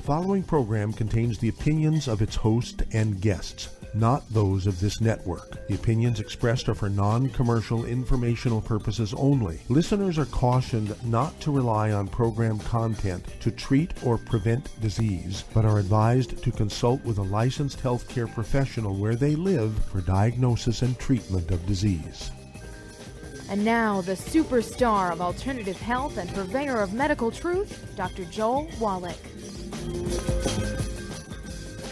following program contains the opinions of its host and guests, not those of this network. The opinions expressed are for non-commercial informational purposes only. Listeners are cautioned not to rely on program content to treat or prevent disease, but are advised to consult with a licensed healthcare professional where they live for diagnosis and treatment of disease. And now, the superstar of alternative health and purveyor of medical truth, Dr. Joel Wallach.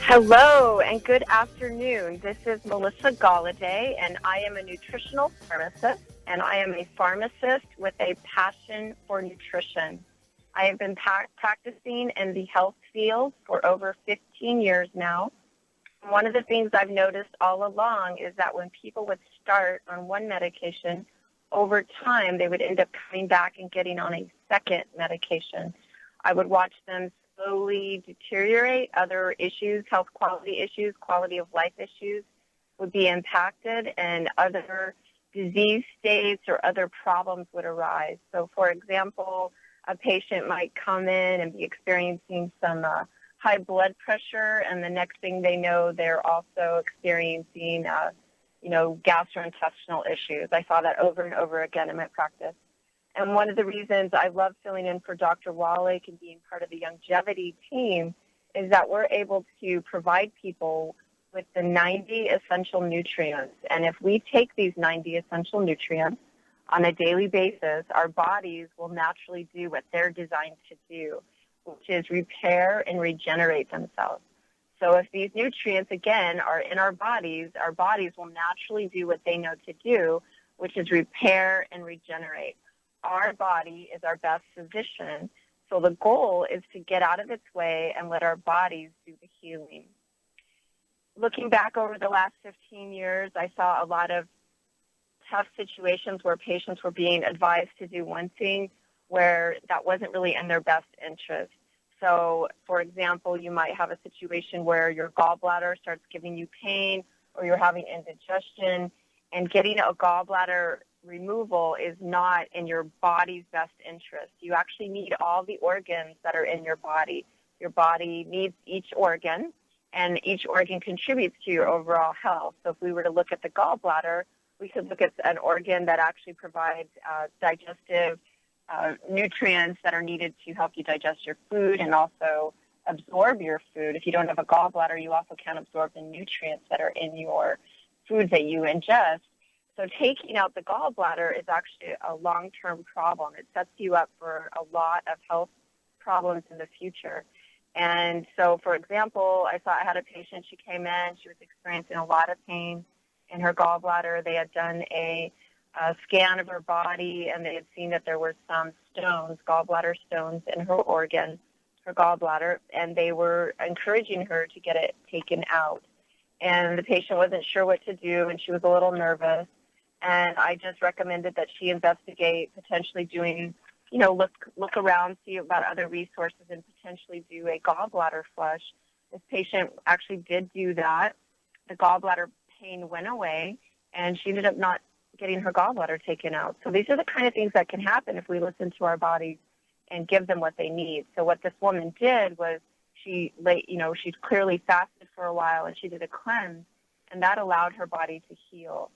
Hello and good afternoon. This is Melissa Golloday, and I am a nutritional pharmacist, and I am a pharmacist with a passion for nutrition. I have been practicing in the health field for over 15 years now. One of the things I've noticed all along is that when people would start on one medication, over time they would end up coming back and getting on a second medication. I would watch them slowly deteriorate. Other issues, health quality issues, quality of life issues would be impacted, and other disease states or other problems would arise. So, for example, a patient might come in and be experiencing some high blood pressure, and the next thing they know, they're also experiencing gastrointestinal issues. I saw that over and over again in my practice. And one of the reasons I love filling in for Dr. Wallach and being part of the Youngevity team is that we're able to provide people with the 90 essential nutrients. And if we take these 90 essential nutrients on a daily basis, our bodies will naturally do what they're designed to do, which is repair and regenerate themselves. So if these nutrients, again, are in our bodies will naturally do what they know to do, which is repair and regenerate. Our body is our best physician, so the goal is to get out of its way and let our bodies do the healing. Looking back over the last 15 years, I saw a lot of tough situations where patients were being advised to do one thing where that wasn't really in their best interest. So, for example, you might have a situation where your gallbladder starts giving you pain or you're having indigestion, and getting a gallbladder removal is not in your body's best interest. You actually need all the organs that are in your body. Your body needs each organ, and each organ contributes to your overall health. So if we were to look at the gallbladder, we could look at an organ that actually provides digestive nutrients that are needed to help you digest your food and also absorb your food. If you don't have a gallbladder, you also can't absorb the nutrients that are in your foods that you ingest. So taking out the gallbladder is actually a long-term problem. It sets you up for a lot of health problems in the future. And so, for example, I had a patient, she came in, she was experiencing a lot of pain in her gallbladder. They had done a scan of her body, and they had seen that there were some stones, gallbladder stones in her organ, her gallbladder, and they were encouraging her to get it taken out. And the patient wasn't sure what to do, and she was a little nervous. And I just recommended that she investigate potentially doing, look around, see about other resources, and potentially do a gallbladder flush. This patient actually did do that. The gallbladder pain went away, and she ended up not getting her gallbladder taken out. So these are the kind of things that can happen if we listen to our bodies and give them what they need. So what this woman did was she clearly fasted for a while, and she did a cleanse, and that allowed her body to heal.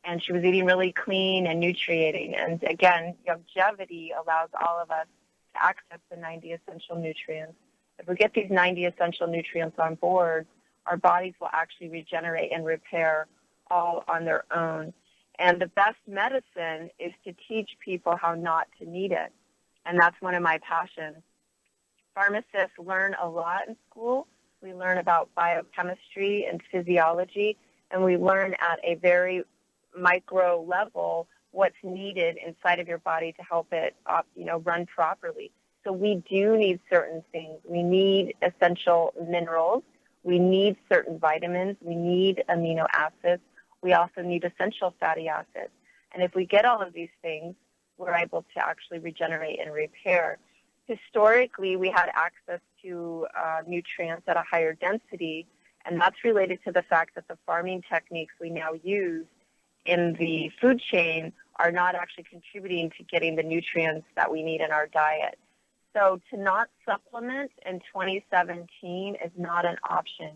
And she was eating really clean and nutriating. And again, Youngevity allows all of us to access the 90 essential nutrients. If we get these 90 essential nutrients on board, our bodies will actually regenerate and repair all on their own. And the best medicine is to teach people how not to need it. And that's one of my passions. Pharmacists learn a lot in school. We learn about biochemistry and physiology, and we learn at a very micro level what's needed inside of your body to help it run properly. So we do need certain things. We need essential minerals. We need certain vitamins. We need amino acids. We also need essential fatty acids. And if we get all of these things, we're able to actually regenerate and repair. Historically, we had access to nutrients at a higher density, and that's related to the fact that the farming techniques we now use in the food chain are not actually contributing to getting the nutrients that we need in our diet. So to not supplement in 2017 is not an option.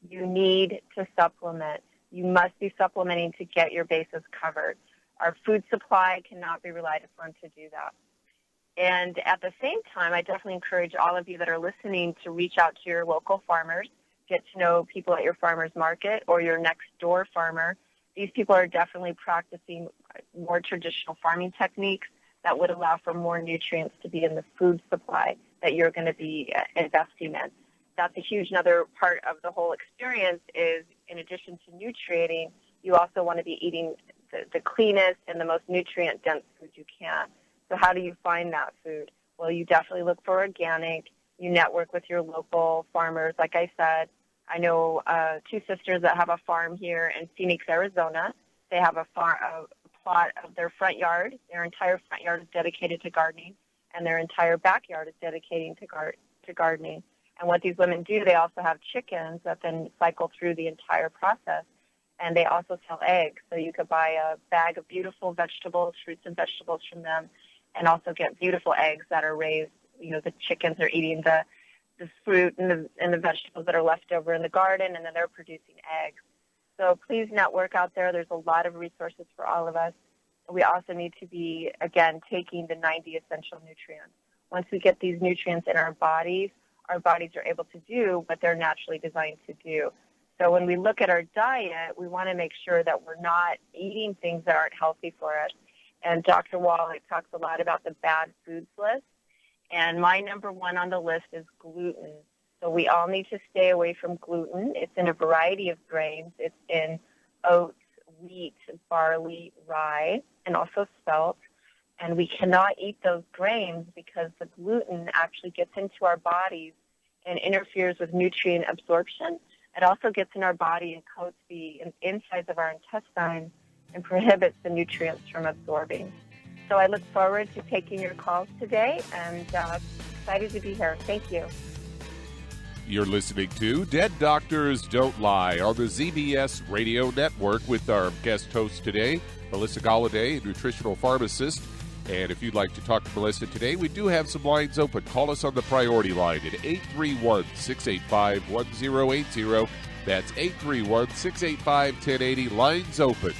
You need to supplement. You must be supplementing to get your bases covered. Our food supply cannot be relied upon to do that. And at the same time, I definitely encourage all of you that are listening to reach out to your local farmers, get to know people at your farmer's market or your next door farmer. These people are definitely practicing more traditional farming techniques that would allow for more nutrients to be in the food supply that you're going to be investing in. That's a huge another part of the whole experience is, in addition to nutriating, you also want to be eating the cleanest and the most nutrient-dense food you can. So how do you find that food? Well, you definitely look for organic. You network with your local farmers. Like I said, I know two sisters that have a farm here in Phoenix, Arizona. They have a plot of their front yard. Their entire front yard is dedicated to gardening, and their entire backyard is dedicated to gardening. And what these women do, they also have chickens that then cycle through the entire process. And they also sell eggs. So you could buy a bag of beautiful vegetables, fruits and vegetables from them, and also get beautiful eggs that are raised. You know, the chickens are eating the fruit and the vegetables that are left over in the garden, and then they're producing eggs. So please network out there. There's a lot of resources for all of us. We also need to be, again, taking the 90 essential nutrients. Once we get these nutrients in our bodies are able to do what they're naturally designed to do. So when we look at our diet, we want to make sure that we're not eating things that aren't healthy for us. And Dr. Wallach talks a lot about the bad foods list. And my number one on the list is gluten. So we all need to stay away from gluten. It's in a variety of grains. It's in oats, wheat, barley, rye, and also spelt. And we cannot eat those grains because the gluten actually gets into our bodies and interferes with nutrient absorption. It also gets in our body and coats the insides of our intestines and prohibits the nutrients from absorbing. So I look forward to taking your calls today and excited to be here. Thank you. You're listening to Dead Doctors Don't Lie on the ZBS Radio Network with our guest host today, Melissa Golloday, nutritional pharmacist. And if you'd like to talk to Melissa today, we do have some lines open. Call us on the priority line at 831-685-1080. That's 831-685-1080. Lines open.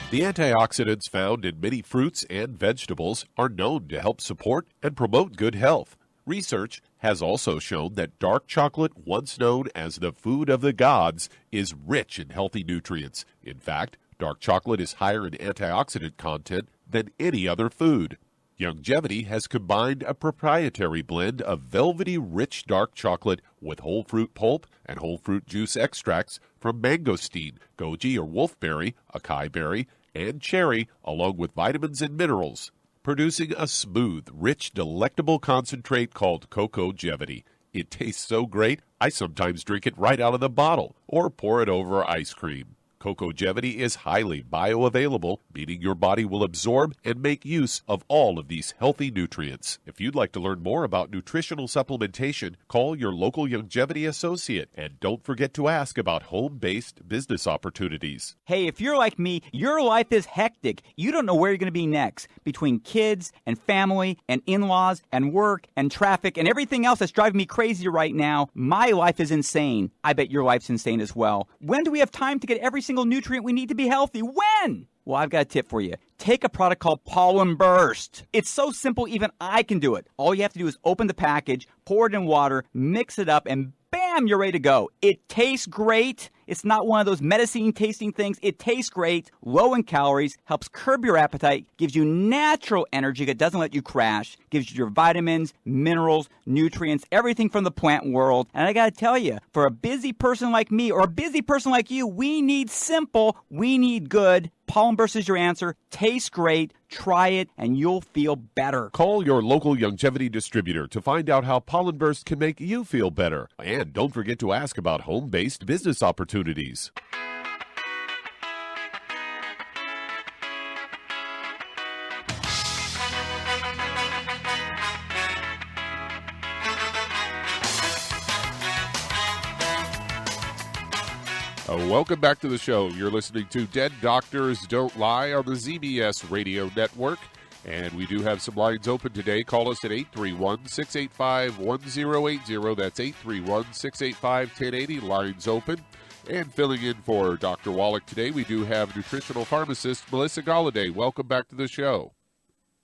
The antioxidants found in many fruits and vegetables are known to help support and promote good health. Research has also shown that dark chocolate, once known as the food of the gods, is rich in healthy nutrients. In fact, dark chocolate is higher in antioxidant content than any other food. Youngevity has combined a proprietary blend of velvety rich dark chocolate with whole fruit pulp and whole fruit juice extracts from mangosteen, goji or wolfberry, acai berry, and cherry, along with vitamins and minerals, producing a smooth, rich, delectable concentrate called Cocogevity. It tastes so great, I sometimes drink it right out of the bottle or pour it over ice cream. Cocogevity is highly bioavailable, meaning your body will absorb and make use of all of these healthy nutrients. If you'd like to learn more about nutritional supplementation, call your local Youngevity associate, and don't forget to ask about home-based business opportunities. Hey, if you're like me, your life is hectic. You don't know where you're going to be next. Between kids and family and in-laws and work and traffic and everything else that's driving me crazy right now, my life is insane. I bet your life's insane as well. When do we have time to get every single nutrient we need to be healthy? When? Well, I've got a tip for you. Take a product called Pollen Burst. It's so simple, even I can do it. All you have to do is open the package, pour it in water, mix it up, and bam, you're ready to go. It tastes great. It's not one of those medicine tasting things. It tastes great, low in calories, helps curb your appetite, gives you natural energy that doesn't let you crash, gives you your vitamins, minerals, nutrients, everything from the plant world. And I got to tell you, for a busy person like me or a busy person like you, we need simple, we need good. Pollen Burst is your answer. Tastes great. Try it, and you'll feel better. Call your local Youngevity distributor to find out how Pollen Burst can make you feel better. And don't forget to ask about home-based business opportunities. Welcome back to the show. You're listening to Dead Doctors Don't Lie on the ZBS Radio Network. And we do have some lines open today. Call us at 831-685-1080. That's 831-685-1080. Lines open. And filling in for Dr. Wallach today, we do have nutritional pharmacist Melissa Golloday. Welcome back to the show.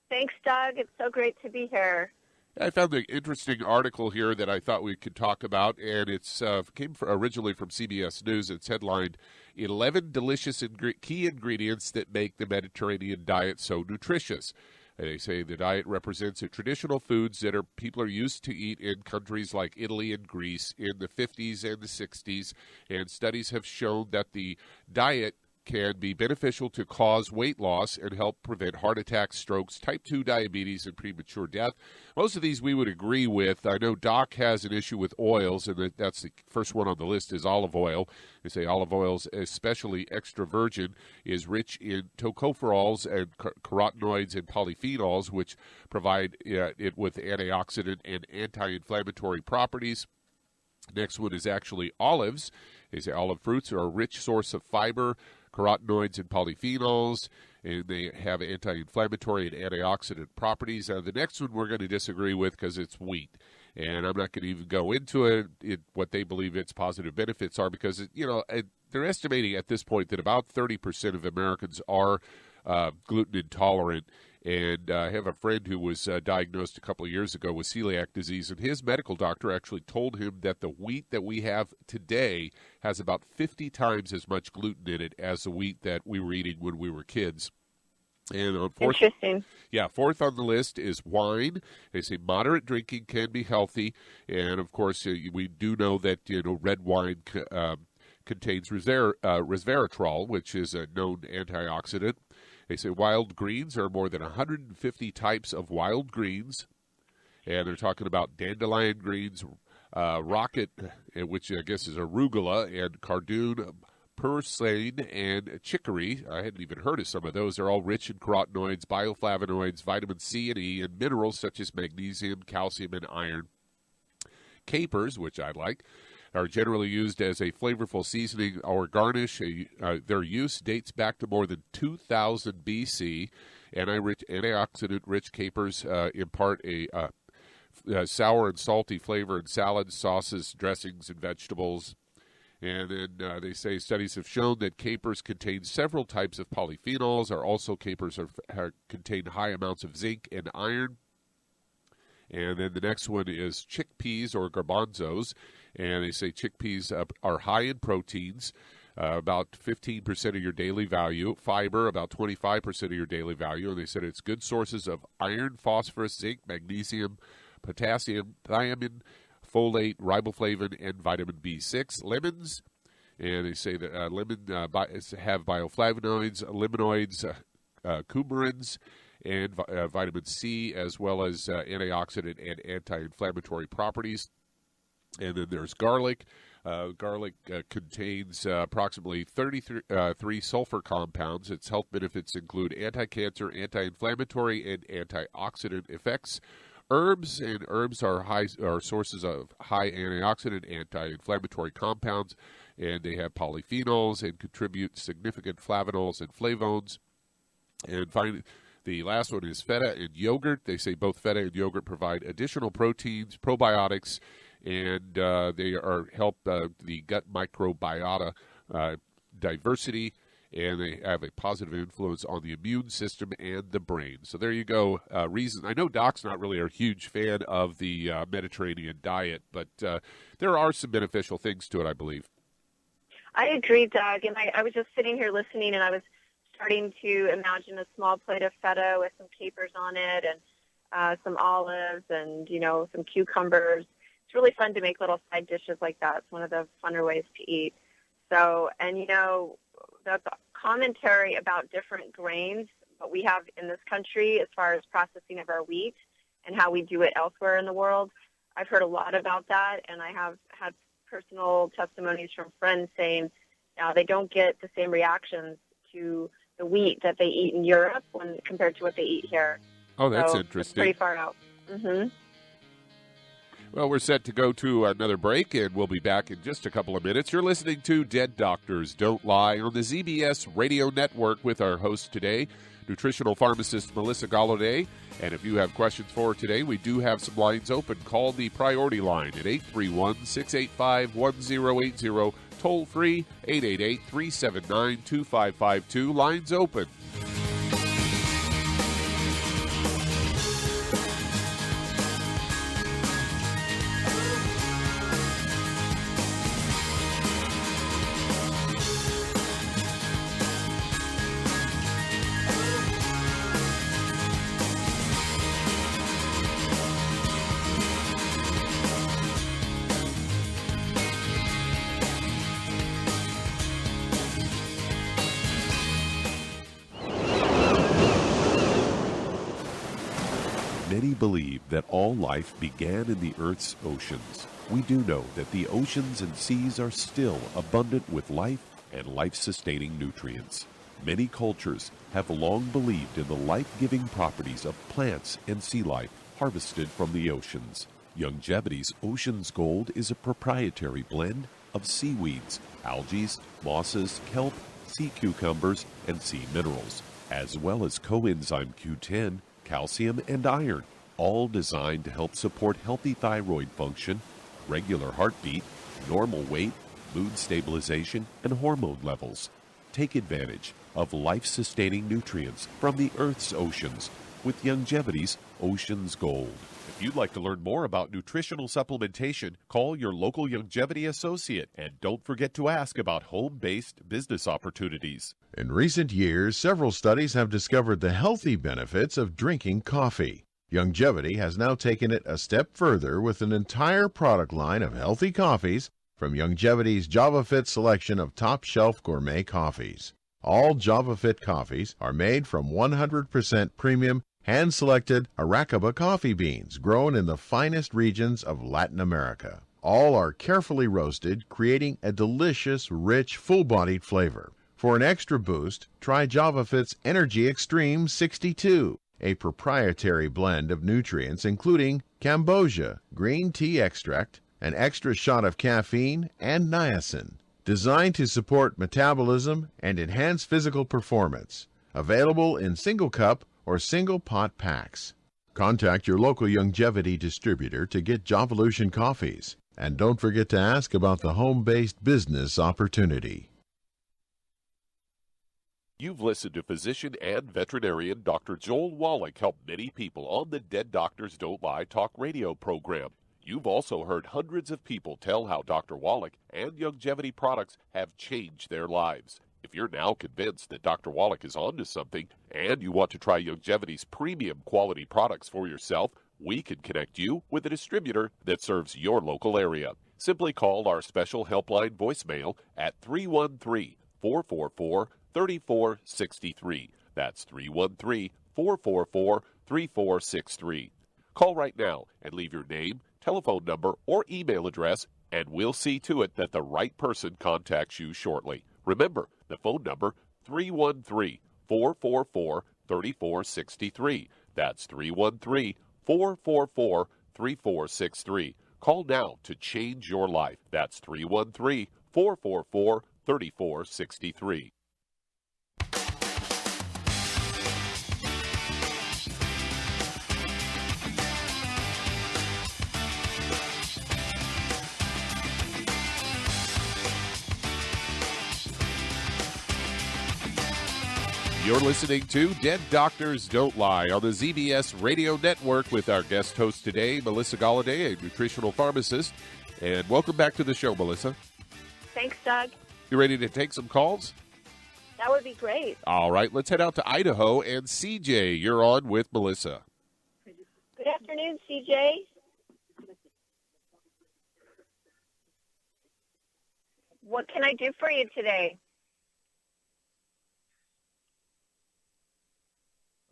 Thanks, Doug. It's so great to be here. I found an interesting article here that I thought we could talk about, and it came originally from CBS News. It's headlined, 11 Delicious Key Ingredients That Make the Mediterranean Diet So Nutritious. And they say the diet represents the traditional foods that people are used to eat in countries like Italy and Greece in the 50s and the 60s, and studies have shown that the diet can be beneficial to cause weight loss and help prevent heart attacks, strokes, type 2 diabetes, and premature death. Most of these we would agree with. I know Doc has an issue with oils, and that's the first one on the list is olive oil. They say olive oils, especially extra virgin, is rich in tocopherols and carotenoids and polyphenols, which provide it with antioxidant and anti-inflammatory properties. Next one is actually olives. They say olive fruits are a rich source of fiber, carotenoids, and polyphenols, and they have anti-inflammatory and antioxidant properties. The next one we're going to disagree with because it's wheat, and I'm not going to even go into what they believe its positive benefits are, because they're estimating at this point that about 30% of Americans are gluten intolerant. And I have a friend who was diagnosed a couple of years ago with celiac disease, and his medical doctor actually told him that the wheat that we have today has about 50 times as much gluten in it as the wheat that we were eating when we were kids. And on fourth, Interesting. Yeah, fourth on the list is wine. They say moderate drinking can be healthy, and of course we do know that red wine contains resveratrol, which is a known antioxidant. They say wild greens are more than 150 types of wild greens, and they're talking about dandelion greens, rocket, which I guess is arugula, and cardoon, purslane, and chicory. I hadn't even heard of some of those. They're all rich in carotenoids, bioflavonoids, vitamin C and E, and minerals such as magnesium, calcium, and iron. Capers, which I like, are generally used as a flavorful seasoning or garnish. Their use dates back to more than 2000 BC. Antioxidant-rich capers impart a sour and salty flavor in salads, sauces, dressings, and vegetables. And then they say studies have shown that capers contain several types of polyphenols. Capers contain high amounts of zinc and iron. And then the next one is chickpeas or garbanzos. And they say chickpeas are high in proteins, about 15% of your daily value, fiber, about 25% of your daily value. And they said it's good sources of iron, phosphorus, zinc, magnesium, potassium, thiamine, folate, riboflavin, and vitamin B6. Lemons, and they say that lemons have bioflavonoids, limonoids, coumarins, and vitamin C, as well as antioxidant and anti-inflammatory properties. And then there's garlic. Garlic contains approximately 33 sulfur compounds. Its health benefits include anti-cancer, anti-inflammatory, and antioxidant effects. Herbs are sources of high antioxidant, anti-inflammatory compounds, and they have polyphenols and contribute significant flavonols and flavones. And finally, the last one is feta and yogurt. They say both feta and yogurt provide additional proteins, probiotics, and they help the gut microbiota diversity, and they have a positive influence on the immune system and the brain. So there you go. Reason I know Doc's not really a huge fan of the Mediterranean diet, but there are some beneficial things to it, I believe. I agree, Doug. And I was just sitting here listening, and I was starting to imagine a small plate of feta with some capers on it, and some olives, and some cucumbers. It's really fun to make little side dishes like that. It's one of the funner ways to eat. So, and the commentary about different grains, what we have in this country as far as processing of our wheat and how we do it elsewhere in the world, I've heard a lot about that, and I have had personal testimonies from friends saying they don't get the same reactions to the wheat that they eat in Europe compared to what they eat here. Oh, that's so interesting. It's pretty far out. Mm-hmm. Well, we're set to go to another break, and we'll be back in just a couple of minutes. You're listening to Dead Doctors Don't Lie on the ZBS Radio Network with our host today, Nutritional Pharmacist Melissa Golloday. And if you have questions for her today, we do have some lines open. Call the priority line at 831-685-1080, toll free 888-379-2552. Lines open. Many believe that all life began in the Earth's oceans. We do know that the oceans and seas are still abundant with life and life-sustaining nutrients. Many cultures have long believed in the life-giving properties of plants and sea life harvested from the oceans. Youngevity's Ocean's Gold is a proprietary blend of seaweeds, algae, mosses, kelp, sea cucumbers, and sea minerals, as well as coenzyme Q10, calcium, and iron, all designed to help support healthy thyroid function, regular heartbeat, normal weight, mood stabilization, and hormone levels. Take advantage of life-sustaining nutrients from the Earth's oceans with Youngevity's Ocean's Gold. If you'd like to learn more about nutritional supplementation, call your local Youngevity associate, and don't forget to ask about home-based business opportunities. In recent years, several studies have discovered the healthy benefits of drinking coffee. Youngevity has now taken it a step further with an entire product line of healthy coffees from Youngevity's JavaFit selection of top-shelf gourmet coffees. All JavaFit coffees are made from 100% premium, hand-selected Arabica coffee beans grown in the finest regions of Latin America. All are carefully roasted, creating a delicious, rich, full-bodied flavor. For an extra boost, try JavaFit's Energy Extreme 62, a proprietary blend of nutrients including cambogia, green tea extract, an extra shot of caffeine, and niacin, designed to support metabolism and enhance physical performance. Available in single cup or single pot packs. Contact your local Youngevity distributor to get Jovolution coffees. And don't forget to ask about the home-based business opportunity. You've listened to physician and veterinarian Dr. Joel Wallach help many people on the Dead Doctors Don't Lie talk radio program. You've also heard hundreds of people tell how Dr. Wallach and Youngevity products have changed their lives. If you're now convinced that Dr. Wallach is onto something and you want to try Youngevity's premium quality products for yourself, we can connect you with a distributor that serves your local area. Simply call our special helpline voicemail at 313-444-3463. That's 313-444-3463. Call right now and leave your name, telephone number, or email address, and we'll see to it that the right person contacts you shortly. Remember, the phone number, 313-444-3463. That's 313-444-3463. Call now to change your life. That's 313-444-3463. You're listening to Dead Doctors Don't Lie on the ZBS Radio Network with our guest host today, Melissa Golloday, a nutritional pharmacist. And welcome back to the show, Melissa. Thanks, Doug. You ready to take some calls? That would be great. All right, let's head out to Idaho. And CJ, you're on with Melissa. Good afternoon, CJ. What can I do for you today?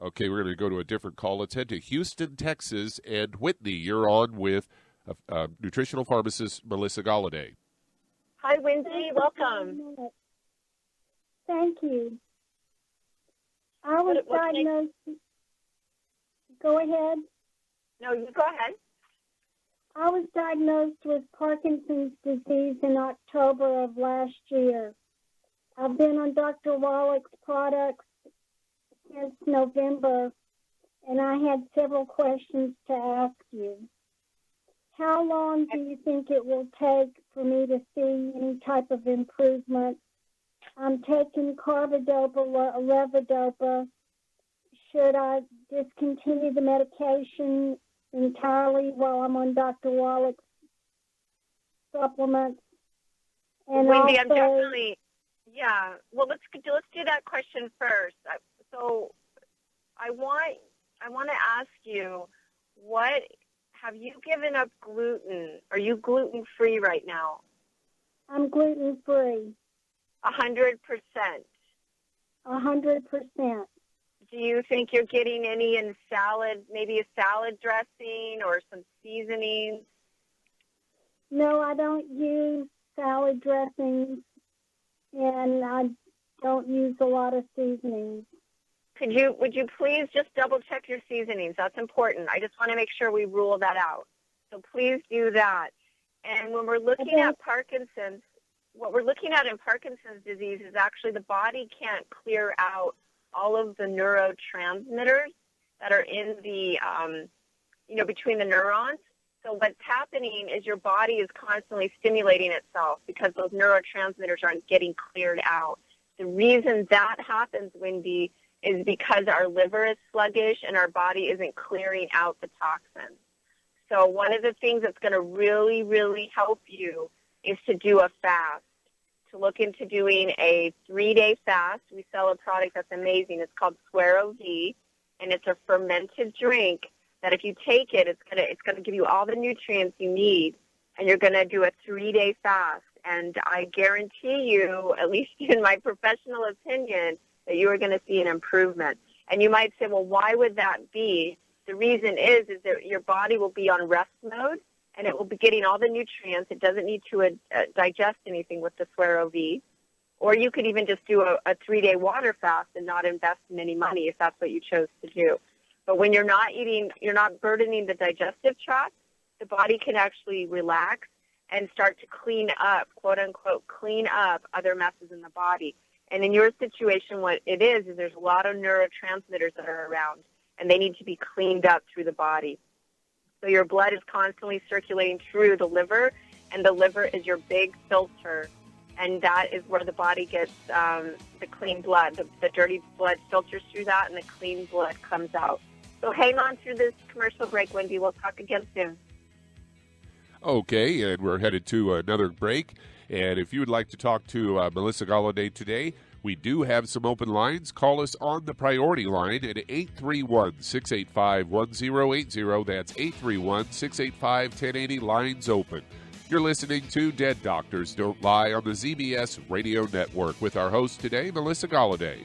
Okay, we're going to go to a different call. Let's head to Houston, Texas. And Whitney, you're on with nutritional pharmacist Melissa Golloday. Hi, Winfrey. Welcome. Thank you. I was diagnosed. Go ahead. No, you go ahead. I was diagnosed with Parkinson's disease in October of last year. I've been on Dr. Wallach's products since November, and I had several questions to ask you. How long do you think it will take for me to see any type of improvement? I'm taking carbidopa, levodopa. Should I discontinue the medication entirely while I'm on Dr. Wallach's supplements? And Wendy, also, I'm definitely, yeah. Well, let's do that question first. So I want to ask you, what have you given up gluten? Are you gluten-free right now? I'm gluten-free. 100%. 100%. Do you think you're getting any in salad, maybe a salad dressing or some seasonings? No, I don't use salad dressings, and I don't use a lot of seasonings. Would you please just double check your seasonings? That's important. I just want to make sure we rule that out. So please do that. And when we're looking at Parkinson's, what we're looking at in Parkinson's disease is actually the body can't clear out all of the neurotransmitters that are in the, between the neurons. So what's happening is your body is constantly stimulating itself because those neurotransmitters aren't getting cleared out. The reason that happens, Wendy, is because our liver is sluggish and our body isn't clearing out the toxins. So one of the things that's going to really, really help you is to do a fast, to look into doing a 3-day fast. We sell a product that's amazing. It's called Suero V, and it's a fermented drink that if you take it, it's going to give you all the nutrients you need, and you're going to do a 3-day fast. And I guarantee you, at least in my professional opinion, that you are going to see an improvement. And you might say, well, why would that be? The reason is that your body will be on rest mode, and it will be getting all the nutrients. It doesn't need to digest anything with the Suero V. Or you could even just do a 3-day water fast and not invest in any money if that's what you chose to do. But when you're not eating, you're not burdening the digestive tract, the body can actually relax and start to clean up, quote unquote, clean up other messes in the body. And in your situation, what it is there's a lot of neurotransmitters that are around, and they need to be cleaned up through the body. So your blood is constantly circulating through the liver, and the liver is your big filter, and that is where the body gets the clean blood. The dirty blood filters through that, and the clean blood comes out. So hang on through this commercial break, Wendy. We'll talk again soon. Okay, and we're headed to another break. And if you would like to talk to Melissa Golloday today, we do have some open lines. Call us on the priority line at 831-685-1080. That's 831-685-1080. Lines open. You're listening to Dead Doctors Don't Lie on the ZBS Radio Network with our host today, Melissa Golloday.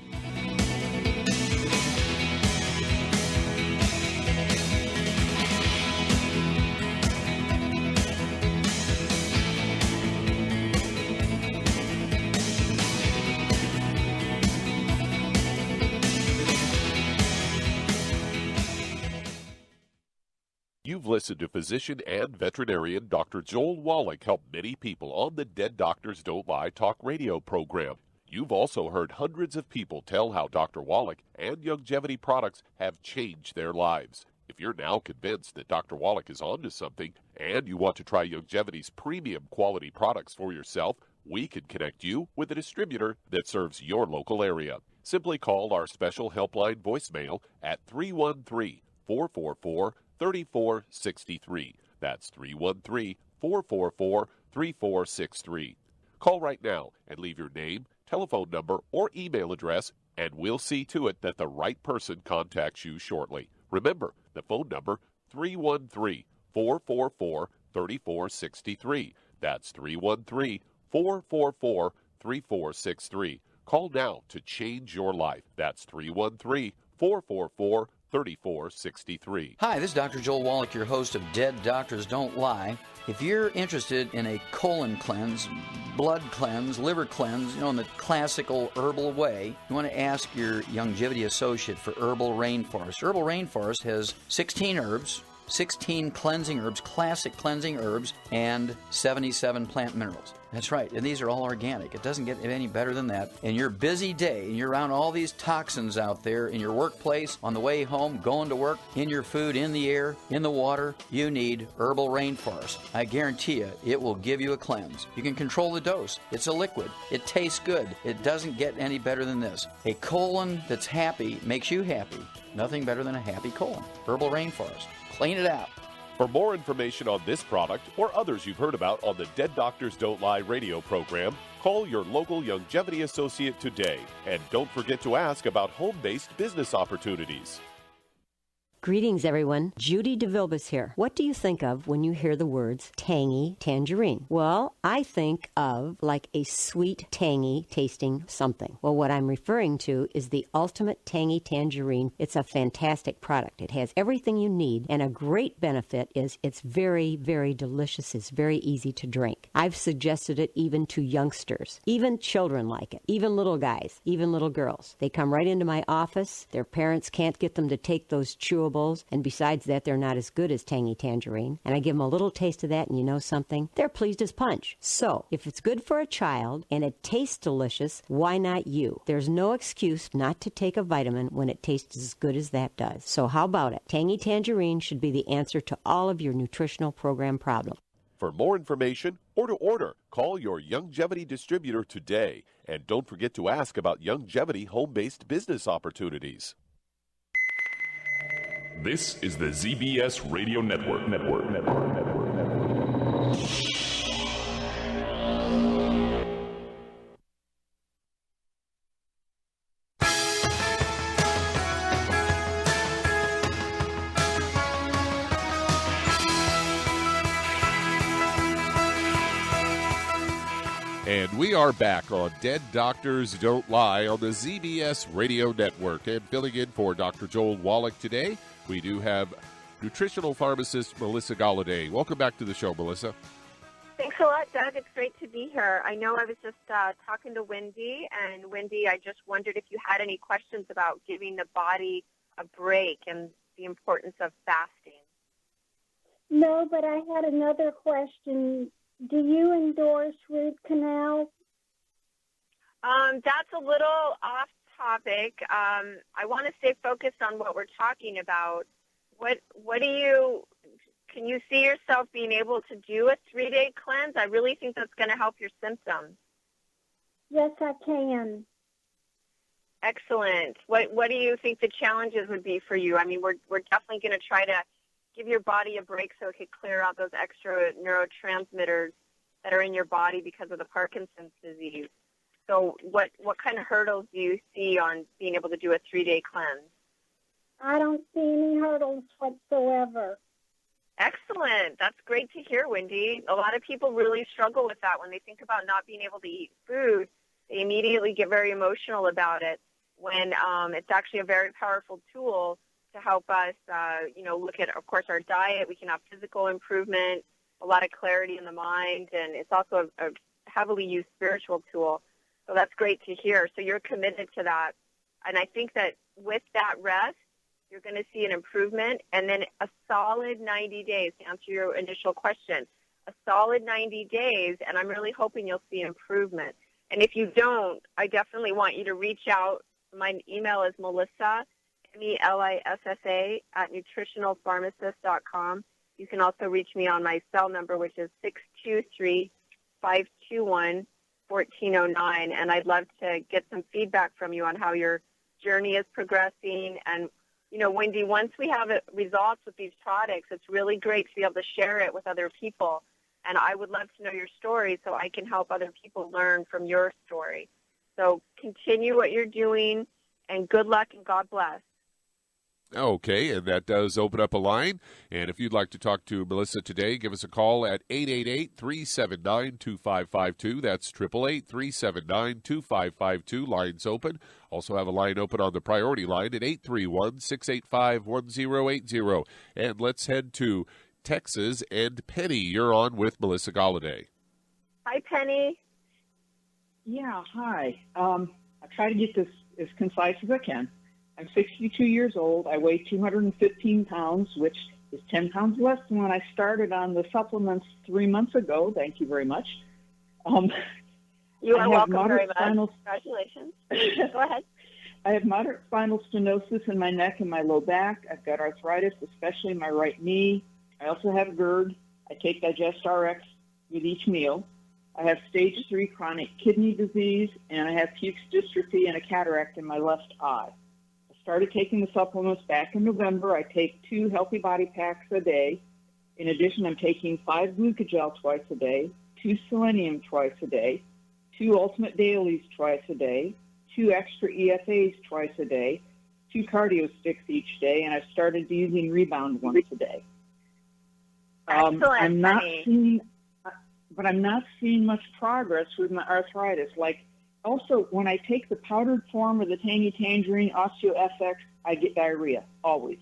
You've listened to physician and veterinarian Dr. Joel Wallach help many people on the Dead Doctors Don't Lie talk radio program. You've also heard hundreds of people tell how Dr. Wallach and Youngevity products have changed their lives. If you're now convinced that Dr. Wallach is onto something and you want to try Youngevity's premium quality products for yourself, we can connect you with a distributor that serves your local area. Simply call our special helpline voicemail at 313-444-3463. That's 313-444-3463. Call right now and leave your name, telephone number, or email address, and we'll see to it that the right person contacts you shortly. Remember, the phone number, 313-444-3463. That's 313-444-3463. Call now to change your life. That's 313-444-3463. Hi, this is Dr. Joel Wallach, your host of Dead Doctors Don't Lie. If you're interested in a colon cleanse, blood cleanse, liver cleanse, in the classical herbal way, you want to ask your Youngevity associate for Herbal Rainforest. Herbal Rainforest has 16 herbs, 16 cleansing herbs, classic cleansing herbs, and 77 plant minerals. That's right, and these are all organic. It doesn't get any better than that. In your busy day, and you're around all these toxins out there in your workplace, on the way home, going to work, in your food, in the air, in the water, you need Herbal Rainforest. I guarantee you, it will give you a cleanse. You can control the dose. It's a liquid. It tastes good. It doesn't get any better than this. A colon that's happy makes you happy. Nothing better than a happy colon. Herbal Rainforest. Clean it out. For more information on this product or others you've heard about on the Dead Doctors Don't Lie radio program, call your local Youngevity associate today. And don't forget to ask about home-based business opportunities. Greetings, everyone. Judy DeVilbus here. What do you think of when you hear the words tangy tangerine? Well, I think of like a sweet, tangy tasting something. Well, what I'm referring to is the Ultimate Tangy Tangerine. It's a fantastic product. It has everything you need, and a great benefit is it's very, very delicious. It's very easy to drink. I've suggested it even to youngsters. Even children like it. Even little guys. Even little girls. They come right into my office. Their parents can't get them to take those chewable, and besides that, they're not as good as Tangy Tangerine. And I give them a little taste of that, and you know something? They're pleased as punch. So, if it's good for a child and it tastes delicious, why not you? There's no excuse not to take a vitamin when it tastes as good as that does. So how about it? Tangy Tangerine should be the answer to all of your nutritional program problems. For more information or to order, call your Youngevity distributor today. And don't forget to ask about Youngevity home-based business opportunities. This is the ZBS Radio Network. And we are back on Dead Doctors Don't Lie on the ZBS Radio Network. And filling in for Dr. Joel Wallach today, we do have Nutritional Pharmacist Melissa Golloday. Welcome back to the show, Melissa. Thanks a lot, Doug. It's great to be here. I know I was just talking to Wendy, and Wendy, I just wondered if you had any questions about giving the body a break and the importance of fasting. No, but I had another question. Do you endorse root canal? That's a little off topic. I want to stay focused on what we're talking about. What do you, can you see yourself being able to do a 3-day cleanse? I really think that's going to help your symptoms. Yes, I can. Excellent. What do you think the challenges would be for you? I mean, we're definitely going to try to give your body a break so it could clear out those extra neurotransmitters that are in your body because of the Parkinson's disease. So what kind of hurdles do you see on being able to do a 3-day cleanse? I don't see any hurdles whatsoever. Excellent. That's great to hear, Wendy. A lot of people really struggle with that when they think about not being able to eat food. They immediately get very emotional about it when it's actually a very powerful tool to help us, look at, of course, our diet. We can have physical improvement, a lot of clarity in the mind, and it's also a heavily used spiritual tool. So that's great to hear. So you're committed to that. And I think that with that rest, you're going to see an improvement, and then a solid 90 days, to answer your initial question, a solid 90 days, and I'm really hoping you'll see improvement. And if you don't, I definitely want you to reach out. My email is Melissa, MELISSA, at nutritionalpharmacist.com. You can also reach me on my cell number, which is 623-521-1409, and I'd love to get some feedback from you on how your journey is progressing. And, Wendy, once we have results with these products, it's really great to be able to share it with other people. And I would love to know your story so I can help other people learn from your story. So continue what you're doing, and good luck, and God bless. Okay, and that does open up a line. And if you'd like to talk to Melissa today, give us a call at 888-379-2552. That's 888-379-2552. Lines open. Also have a line open on the priority line at 831-685-1080. And let's head to Texas. And Penny, you're on with Melissa Golloday. Hi, Penny. Yeah, hi. I try to get this as concise as I can. I'm 62 years old. I weigh 215 pounds, which is 10 pounds less than when I started on the supplements 3 months ago. Thank you very much. You are welcome very much. Congratulations. Go ahead. I have moderate spinal stenosis in my neck and my low back. I've got arthritis, especially in my right knee. I also have GERD. I take Digest RX with each meal. I have stage 3 chronic kidney disease, and I have Fuchs dystrophy and a cataract in my left eye. I started taking the supplements back in November. I take 2 Healthy Body Packs a day. In addition, I'm taking 5 Glucogel twice a day, 2 Selenium twice a day, 2 Ultimate Dailies twice a day, 2 extra EFAs twice a day, 2 cardio sticks each day, and I've started using Rebound once a day. Excellent, I'm not seeing much progress with my arthritis. Like, also, when I take the powdered form of the Tangy Tangerine OsteoFX, I get diarrhea, always.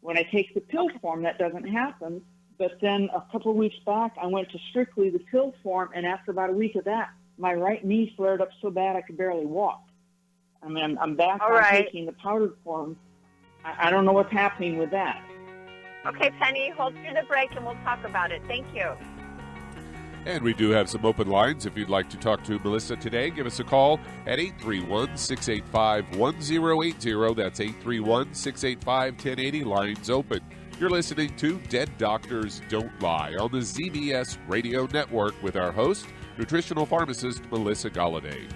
When I take the pill form, that doesn't happen. But then a couple of weeks back, I went to strictly the pill form, and after about a week of that, my right knee flared up so bad I could barely walk. I mean, I'm back on taking the powdered form. I don't know what's happening with that. Okay, Penny, hold through the break, and we'll talk about it. Thank you. And we do have some open lines. If you'd like to talk to Melissa today, give us a call at 831-685-1080. That's 831-685-1080. Lines open. You're listening to Dead Doctors Don't Lie on the ZBS Radio Network with our host, Nutritional Pharmacist Melissa Golloday.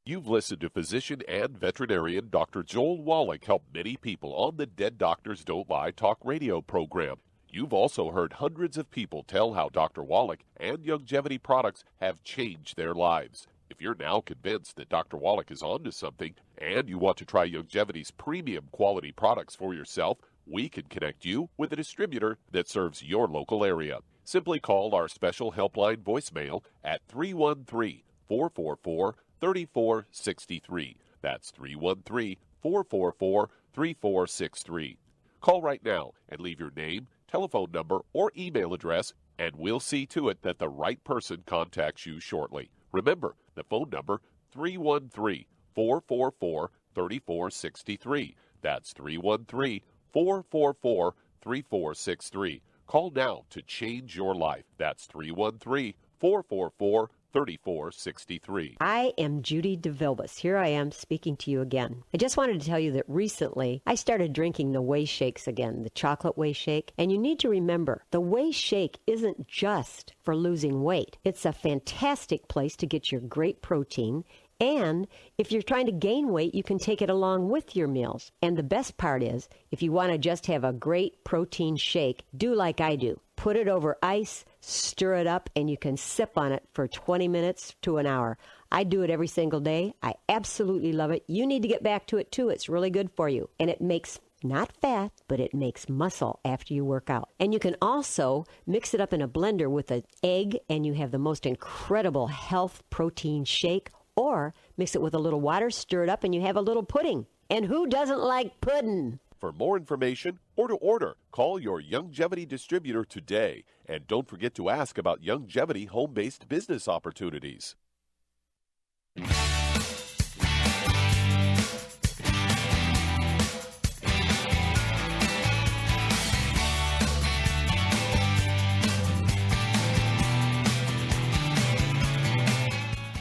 You've listened to physician and veterinarian Dr. Joel Wallach help many people on the Dead Doctors Don't Lie talk radio program. You've also heard hundreds of people tell how Dr. Wallach and Youngevity products have changed their lives. If you're now convinced that Dr. Wallach is onto something and you want to try Youngevity's premium quality products for yourself, we can connect you with a distributor that serves your local area. Simply call our special helpline voicemail at 313-444-3463. That's 313-444-3463. Call right now and leave your name, telephone number, or email address, and we'll see to it that the right person contacts you shortly. Remember, the phone number, 313-444-3463. That's 313-444-3463. Call now to change your life. That's 313-444-3463. 3463. I am Judy DeVilbus. Here I am speaking to you again. I just wanted to tell you that recently I started drinking the Whey Shakes again, the chocolate Whey Shake. And you need to remember, the Whey Shake isn't just for losing weight. It's a fantastic place to get your great protein. And if you're trying to gain weight, you can take it along with your meals. And the best part is, if you want to just have a great protein shake, do like I do. Put it over ice, stir it up, and you can sip on it for 20 minutes to an hour. I do it every single day. I absolutely love it. You need to get back to it, too. It's really good for you. And it makes not fat, but it makes muscle after you work out. And you can also mix it up in a blender with an egg, and you have the most incredible health protein shake. Or mix it with a little water, stir it up, and you have a little pudding. And who doesn't like pudding? For more information or to order, call your Youngevity distributor today. And don't forget to ask about Youngevity home-based business opportunities.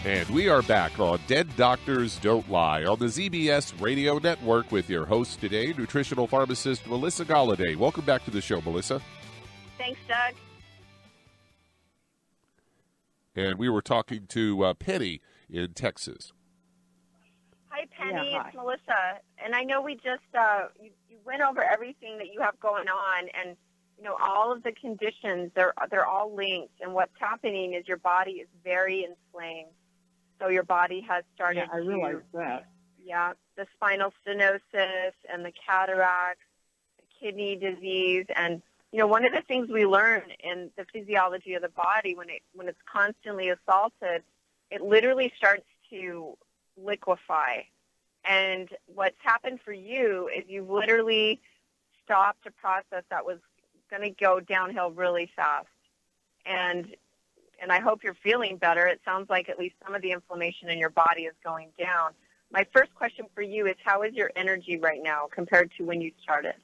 And we are back on Dead Doctors Don't Lie on the ZBS Radio Network with your host today, nutritional pharmacist Melissa Golloday. Welcome back to the show, Melissa. Thanks, Doug. And we were talking to Penny in Texas. Hi, Penny. Yeah, hi. It's Melissa. And I know we just you went over everything that you have going on, and you know all of the conditions. They're all linked, and what's happening is your body is very inflamed. So your body has started I realize that. Yeah, the spinal stenosis and the cataracts, the kidney disease, and you know one of the things we learn in the physiology of the body when it's constantly assaulted, it literally starts to liquefy, And what's happened for you is you've literally stopped a process that was going to go downhill really fast. And I hope you're feeling better. It sounds like at least some of the inflammation in your body is going down. My first question for you is, how is your energy right now compared to when you started?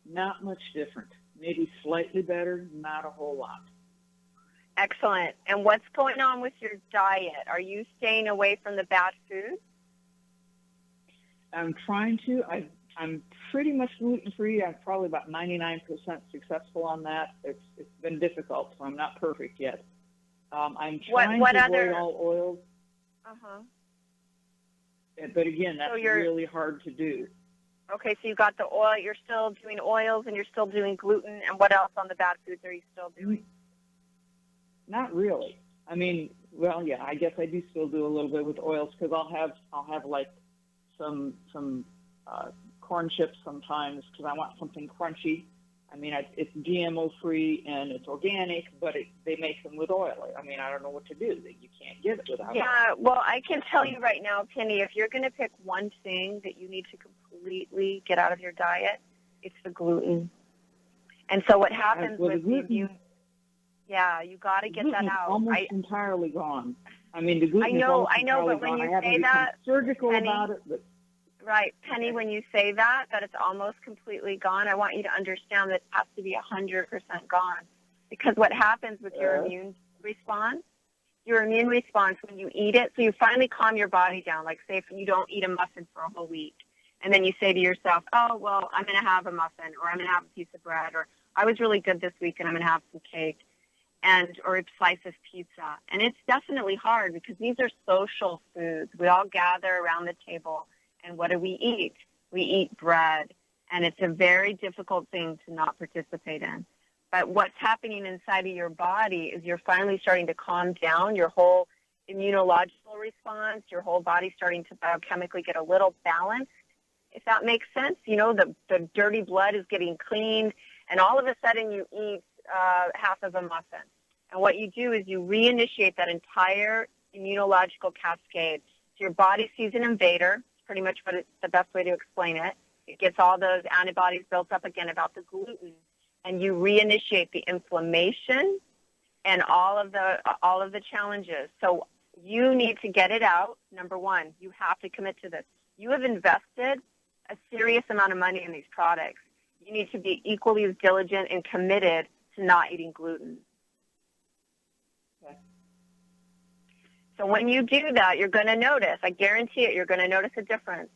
Not much different. Maybe slightly better, not a whole lot. Excellent. And what's going on with your diet? Are you staying away from the bad foods? I'm trying to. I'm pretty much gluten-free. I'm probably about 99% successful on that. It's been difficult, so I'm not perfect yet. I'm trying to avoid all oils. Uh-huh. But again, that's really hard to do. Okay, so you got the oil. You're still doing oils, and you're still doing gluten. And what else on the bad foods are you still doing? Not really. I mean, well, yeah, I guess I do still do a little bit with oils because I'll have like some corn chips sometimes because I want something crunchy. I mean, it's GMO free and it's organic, but they make them with oil. I mean, I don't know what to do. You can't get it without oil. Yeah, well, I can tell you right now, Penny, if you're going to pick one thing that you need to completely get out of your diet, it's the gluten. And so what happens with the immune... Yeah, you got to get that out. Almost entirely gone. I mean, the gluten is almost entirely gone. But when you say that, surgical Penny, about it, but right, Penny, when you say that it's almost completely gone, I want you to understand that it has to be 100% gone. Because what happens with your immune response when you eat it, so you finally calm your body down. Like, say, if you don't eat a muffin for a whole week, and then you say to yourself, oh, well, I'm going to have a muffin, or I'm going to have a piece of bread, or I was really good this week, and I'm going to have some cake, or a slice of pizza. And it's definitely hard because these are social foods. We all gather around the table. And what do we eat? We eat bread, and it's a very difficult thing to not participate in. But what's happening inside of your body is you're finally starting to calm down your whole immunological response, your whole body's starting to biochemically get a little balanced, if that makes sense. You know, the dirty blood is getting cleaned, and all of a sudden you eat half of a muffin. And what you do is you reinitiate that entire immunological cascade. So your body sees an invader. Pretty much what it's the best way to explain it. It gets all those antibodies built up again about the gluten, and you reinitiate the inflammation and all of the challenges. So you need to get it out. Number one, you have to commit to this. You have invested a serious amount of money in these products. You need to be equally as diligent and committed to not eating gluten. Okay. So when you do that, you're going to notice, I guarantee it, you're going to notice a difference.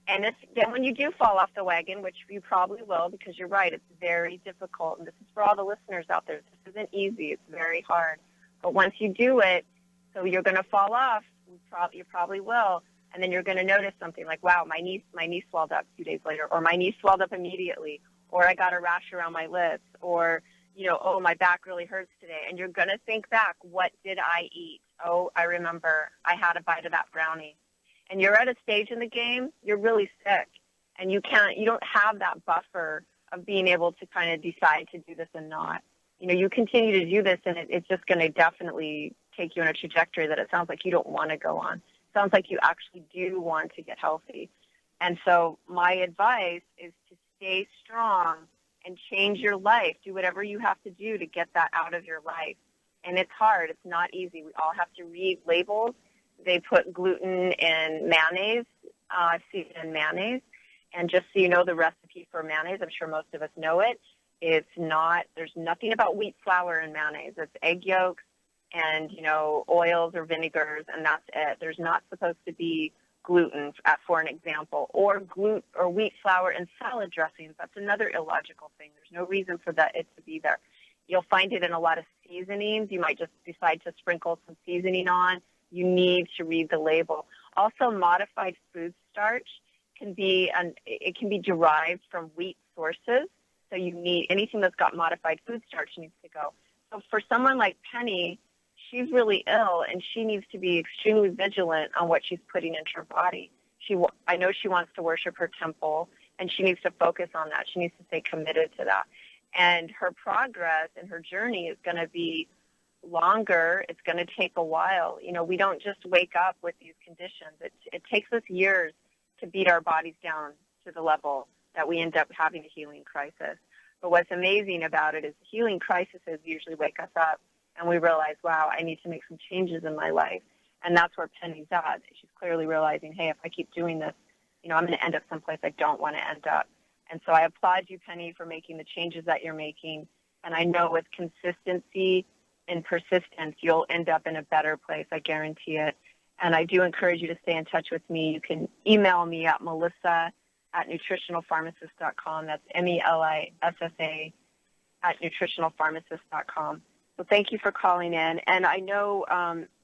And then when you do fall off the wagon, which you probably will because you're right, it's very difficult. And this is for all the listeners out there. This isn't easy. It's very hard. But once you do it, so you're going to fall off, you probably will, and then you're going to notice something like, wow, my knee swelled up 2 days later, or my knee swelled up immediately, or I got a rash around my lips, or, oh, my back really hurts today. And you're going to think back, what did I eat? Oh, I remember I had a bite of that brownie. And you're at a stage in the game, you're really sick, and you don't have that buffer of being able to kind of decide to do this and not. You continue to do this, and it's just going to definitely take you on a trajectory that it sounds like you don't want to go on. It sounds like you actually do want to get healthy. And so my advice is to stay strong and change your life. Do whatever you have to do to get that out of your life. And it's hard. It's not easy. We all have to read labels. They put gluten in mayonnaise. I've seen it in mayonnaise. And just so you know the recipe for mayonnaise, I'm sure most of us know it. There's nothing about wheat flour in mayonnaise. It's egg yolks and, oils or vinegars, and that's it. There's not supposed to be gluten, for an example, or wheat flour in salad dressings. That's another illogical thing. There's no reason for it to be there. You'll find it in a lot of seasonings. You might just decide to sprinkle some seasoning on. You need to read the label. Also, modified food starch can be derived from wheat sources. So you need anything that's got modified food starch needs to go. So for someone like Penny, she's really ill, and she needs to be extremely vigilant on what she's putting into her body. I know she wants to worship her temple, and she needs to focus on that. She needs to stay committed to that. And her progress and her journey is going to be longer. It's going to take a while. You know, we don't just wake up with these conditions. It takes us years to beat our bodies down to the level that we end up having a healing crisis. But what's amazing about it is healing crises usually wake us up and we realize, wow, I need to make some changes in my life. And that's where Penny's at. She's clearly realizing, hey, if I keep doing this, you know, I'm going to end up someplace I don't want to end up. And so I applaud you, Penny, for making the changes that you're making. And I know with consistency and persistence, you'll end up in a better place. I guarantee it. And I do encourage you to stay in touch with me. You can email me at melissa@nutritionalpharmacist.com. That's MELISSA @nutritionalpharmacist.com. So thank you for calling in. And I know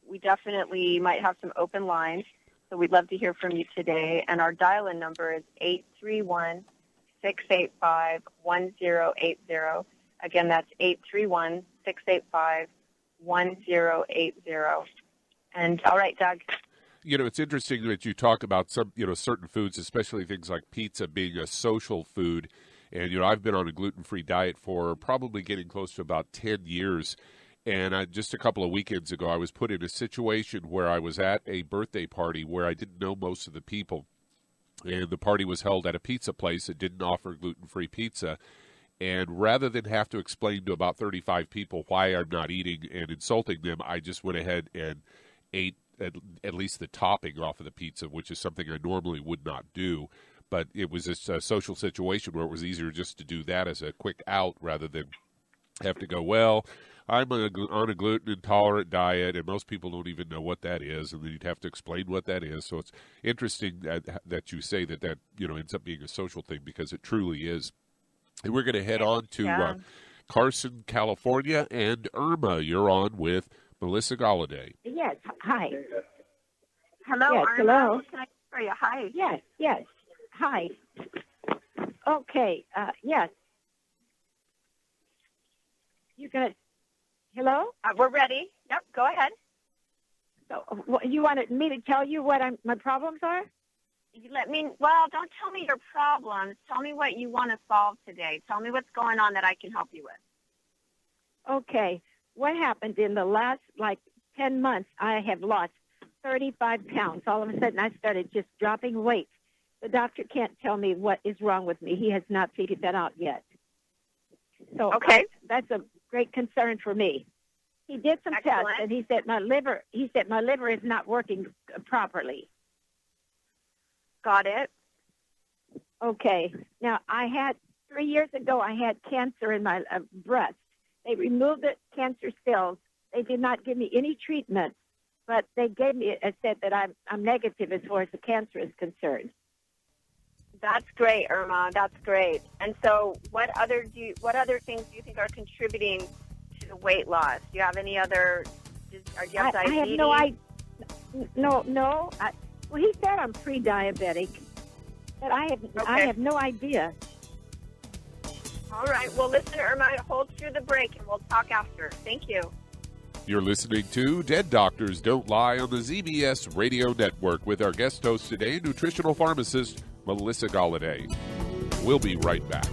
we definitely might have some open lines, so we'd love to hear from you today. And our dial-in number is 831-685-1080. Again, that's 831-685-1080. And all right, Doug. You know, it's interesting that you talk about some, you know, certain foods, especially things like pizza being a social food. And, you know, I've been on a gluten-free diet for probably getting close to about 10 years. And just a couple of weekends ago, I was put in a situation where I was at a birthday party where I didn't know most of the people. And the party was held at a pizza place that didn't offer gluten-free pizza. And rather than have to explain to about 35 people why I'm not eating and insulting them, I just went ahead and ate at least the topping off of the pizza, which is something I normally would not do. But it was a social situation where it was easier just to do that as a quick out rather than have to go, well, I'm on a gluten-intolerant diet, and most people don't even know what that is, and then you'd have to explain what that is. So it's interesting that you say that, you know, ends up being a social thing, because it truly is. And we're going to head on to Carson, California, and Irma, you're on with Melissa Golloday. Yes, hi. Hello, yes, Irma. hello. What can I do for you? Hi. Yes, hi. Okay, yes. You gonna? Hello? We're ready. Yep, go ahead. So, you wanted me to tell you what my problems are? Don't tell me your problems. Tell me what you want to solve today. Tell me what's going on that I can help you with. Okay. What happened in the last, 10 months, I have lost 35 pounds. All of a sudden, I started just dropping weight. The doctor can't tell me what is wrong with me. He has not figured that out yet. So that's a great concern for me. He did some tests, and he said my liver is not working properly. Got it. Okay. Now, 3 years ago, I had cancer in my breast. They removed the cancer cells. They did not give me any treatment, but they said that I'm negative as far as the cancer is concerned. That's great, Irma. That's great. And so what other things do you think are contributing to the weight loss? Do you have any other, do you have diabetes? I have no idea. No. Well, he said I'm pre-diabetic, but I have no idea. All right. Well, listen, Irma, hold through the break, and we'll talk after. Thank you. You're listening to Dead Doctors Don't Lie on the ZBS Radio Network with our guest host today, nutritional pharmacist Melissa Golloday. We'll be right back.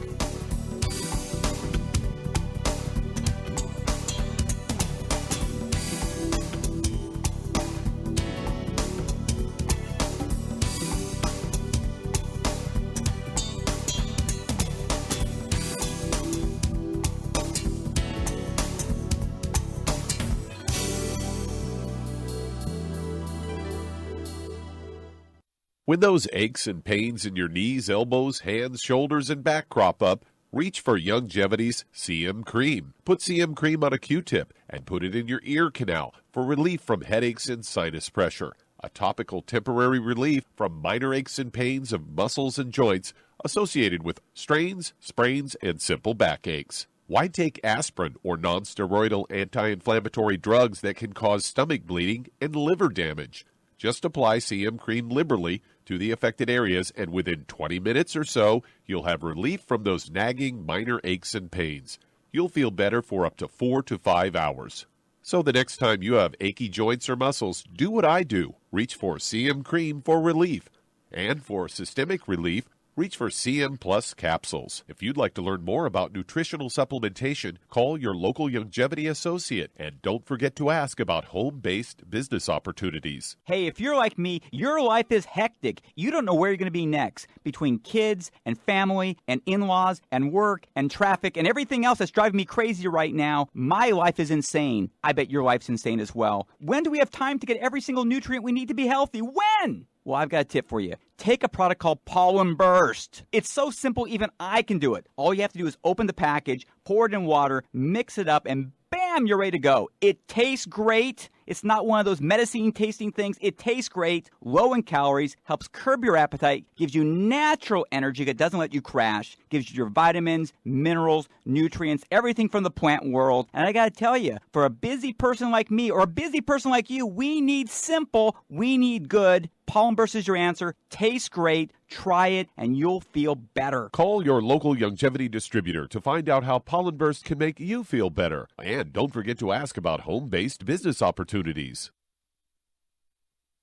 When those aches and pains in your knees, elbows, hands, shoulders, and back crop up, reach for Youngevity's Cm Cream. Put Cm Cream on a Q-tip and put it in your ear canal for relief from headaches and sinus pressure. A topical temporary relief from minor aches and pains of muscles and joints associated with strains, sprains, and simple backaches. Why take aspirin or non-steroidal anti-inflammatory drugs that can cause stomach bleeding and liver damage? Just apply Cm Cream liberally to the affected areas, and within 20 minutes or so, you'll have relief from those nagging minor aches and pains. You'll feel better for up to 4 to 5 hours. So the next time you have achy joints or muscles, do what I do. Reach for Cm Cream for relief. And for systemic relief, reach for CM Plus capsules. If you'd like to learn more about nutritional supplementation, call your local Youngevity associate, and don't forget to ask about home-based business opportunities. Hey, if you're like me, your life is hectic. You don't know where you're going to be next. Between kids and family and in-laws and work and traffic and everything else that's driving me crazy right now, my life is insane. I bet your life's insane as well. When do we have time to get every single nutrient we need to be healthy? When? Well, I've got a tip for you. Take a product called Pollen Burst. It's so simple, even I can do it. All you have to do is open the package, pour it in water, mix it up, and bam, you're ready to go. It tastes great. It's not one of those medicine-tasting things. It tastes great, low in calories, helps curb your appetite, gives you natural energy that doesn't let you crash, gives you your vitamins, minerals, nutrients, everything from the plant world. And I got to tell you, for a busy person like me or a busy person like you, we need simple, we need good. Pollen Burst is your answer. Tastes great. Try it, and you'll feel better. Call your local Youngevity distributor to find out how Pollen Burst can make you feel better. And don't forget to ask about home-based business opportunities.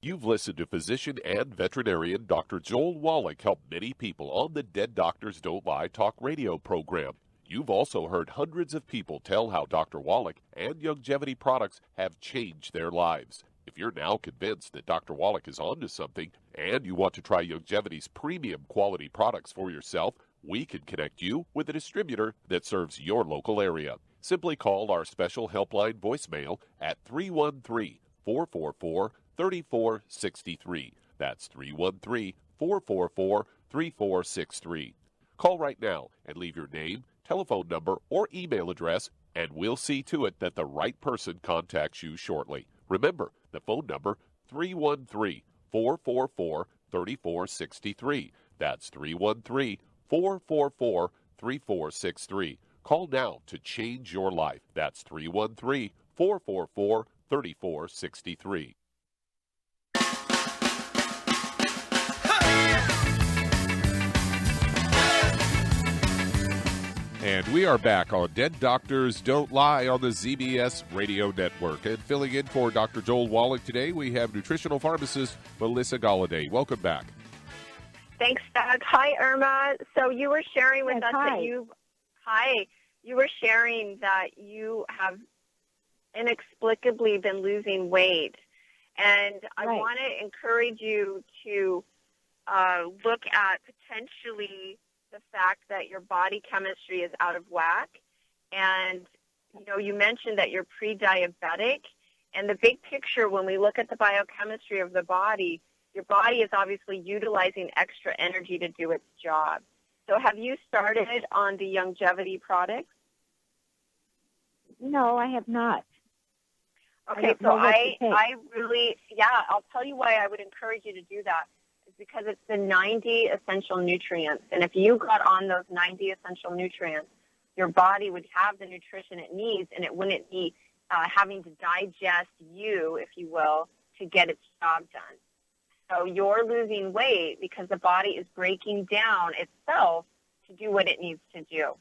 You've listened to physician and veterinarian Dr. Joel Wallach help many people on the Dead Doctors Don't Lie talk radio program. You've also heard hundreds of people tell how Dr. Wallach and Youngevity products have changed their lives. If you're now convinced that Dr. Wallach is onto something and you want to try Youngevity's premium quality products for yourself, we can connect you with a distributor that serves your local area. Simply call our special helpline voicemail at 313-444-3463. That's 313-444-3463. Call right now and leave your name, telephone number, or email address, and we'll see to it that the right person contacts you shortly. Remember, the phone number, 313-444-3463. That's 313-444-3463. Call now to change your life. That's 313-444-3463. And we are back on Dead Doctors Don't Lie on the ZBS Radio Network. And filling in for Dr. Joel Wallach today, we have nutritional pharmacist Melissa Golloday. Welcome back. Thanks, Doug. Hi, Irma. So you were sharing with us that you were sharing that you have inexplicably been losing weight. And I want to encourage you to look at potentially the fact that your body chemistry is out of whack. And, you know, you mentioned that you're pre-diabetic. And the big picture, when we look at the biochemistry of the body, your body is obviously utilizing extra energy to do its job. So have you started on the Youngevity products? No, I have not. Okay, so I really, I'll tell you why I would encourage you to do that. Because it's the 90 essential nutrients. And if you got on those 90 essential nutrients, your body would have the nutrition it needs, and it wouldn't be having to digest you, if you will, to get its job done. So you're losing weight because the body is breaking down itself to do what it needs to do.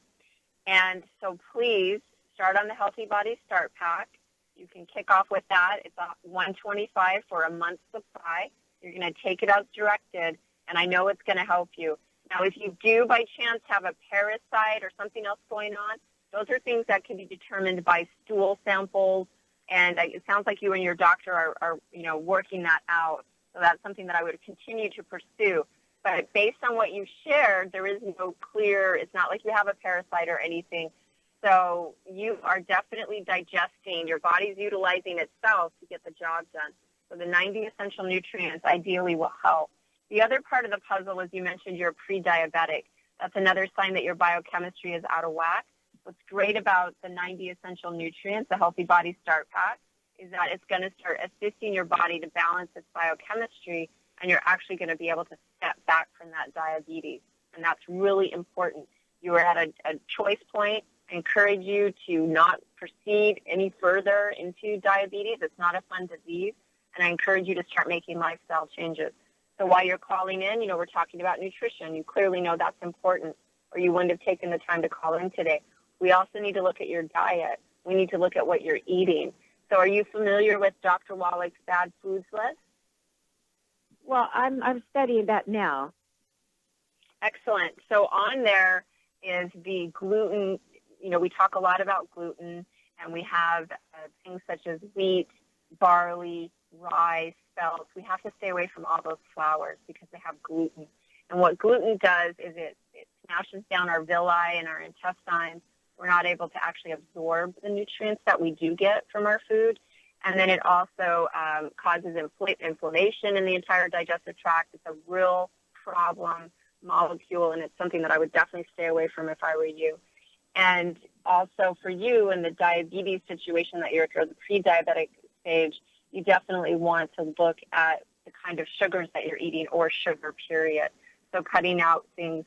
And so please start on the Healthy Body Start Pack. You can kick off with that. It's $125 for a month's supply. You're going to take it as directed, and I know it's going to help you. Now, if you do by chance have a parasite or something else going on, those are things that can be determined by stool samples, and it sounds like you and your doctor are working that out. So that's something that I would continue to pursue. But based on what you shared, there is no clear, it's not like you have a parasite or anything. So you are definitely digesting. Your body's utilizing itself to get the job done. So the 90 essential nutrients ideally will help. The other part of the puzzle, as you mentioned, you're pre-diabetic. That's another sign that your biochemistry is out of whack. What's great about the 90 essential nutrients, the Healthy Body Start Pack, is that it's going to start assisting your body to balance its biochemistry, and you're actually going to be able to step back from that diabetes. And that's really important. You are at a choice point. I encourage you to not proceed any further into diabetes. It's not a fun disease. And I encourage you to start making lifestyle changes. So while you're calling in, we're talking about nutrition. You clearly know that's important, or you wouldn't have taken the time to call in today. We also need to look at your diet. We need to look at what you're eating. So are you familiar with Dr. Wallach's bad foods list? Well, I'm studying that now. Excellent. So on there is the gluten. You know, we talk a lot about gluten, and we have things such as wheat, barley, rye, spelt. We have to stay away from all those flours because they have gluten. And what gluten does is it smashes down our villi and our intestines. We're not able to actually absorb the nutrients that we do get from our food. And then it also causes inflammation in the entire digestive tract. It's a real problem molecule, and it's something that I would definitely stay away from if I were you. And also for you in the diabetes situation that you're through, the pre-diabetic stage, you definitely want to look at the kind of sugars that you're eating, or sugar, period. So cutting out things,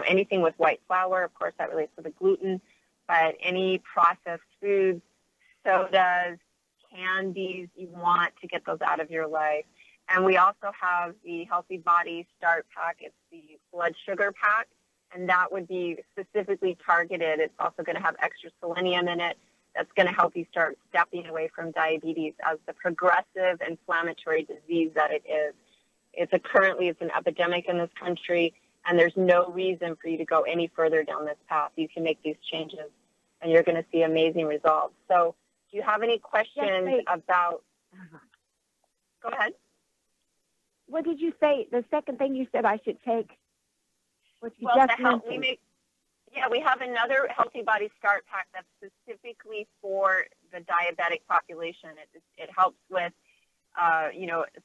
anything with white flour, of course that relates to the gluten, but any processed foods, sodas, candies, you want to get those out of your life. And we also have the Healthy Body Start Pack. It's the blood sugar pack, and that would be specifically targeted. It's also going to have extra selenium in it. That's going to help you start stepping away from diabetes as the progressive inflammatory disease that it is. It's an epidemic in this country, and there's no reason for you to go any further down this path. You can make these changes, and you're going to see amazing results. So do you have any questions about – go ahead. What did you say? The second thing you said I should take? We have another Healthy Body Start Pack that's specifically for the diabetic population. It helps with,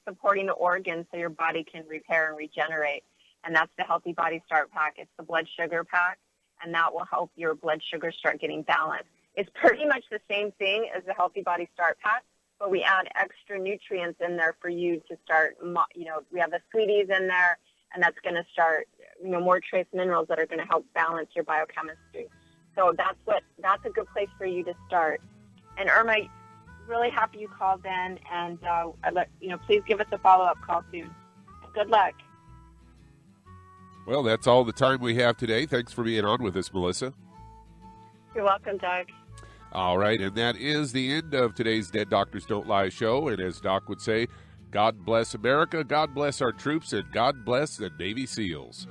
supporting the organs so your body can repair and regenerate. And that's the Healthy Body Start Pack. It's the blood sugar pack, and that will help your blood sugar start getting balanced. It's pretty much the same thing as the Healthy Body Start Pack, but we add extra nutrients in there for you to start, we have the sweeties in there, and that's going to start, more trace minerals that are going to help balance your biochemistry. So that's a good place for you to start. And Irma, really happy you called in, and please give us a follow-up call soon. Good luck. Well, that's all the time we have today. Thanks for being on with us, Melissa. You're welcome, Doug. All right, and that is the end of today's Dead Doctors Don't Lie show. And as Doc would say, God bless America, God bless our troops, and God bless the Navy SEALs.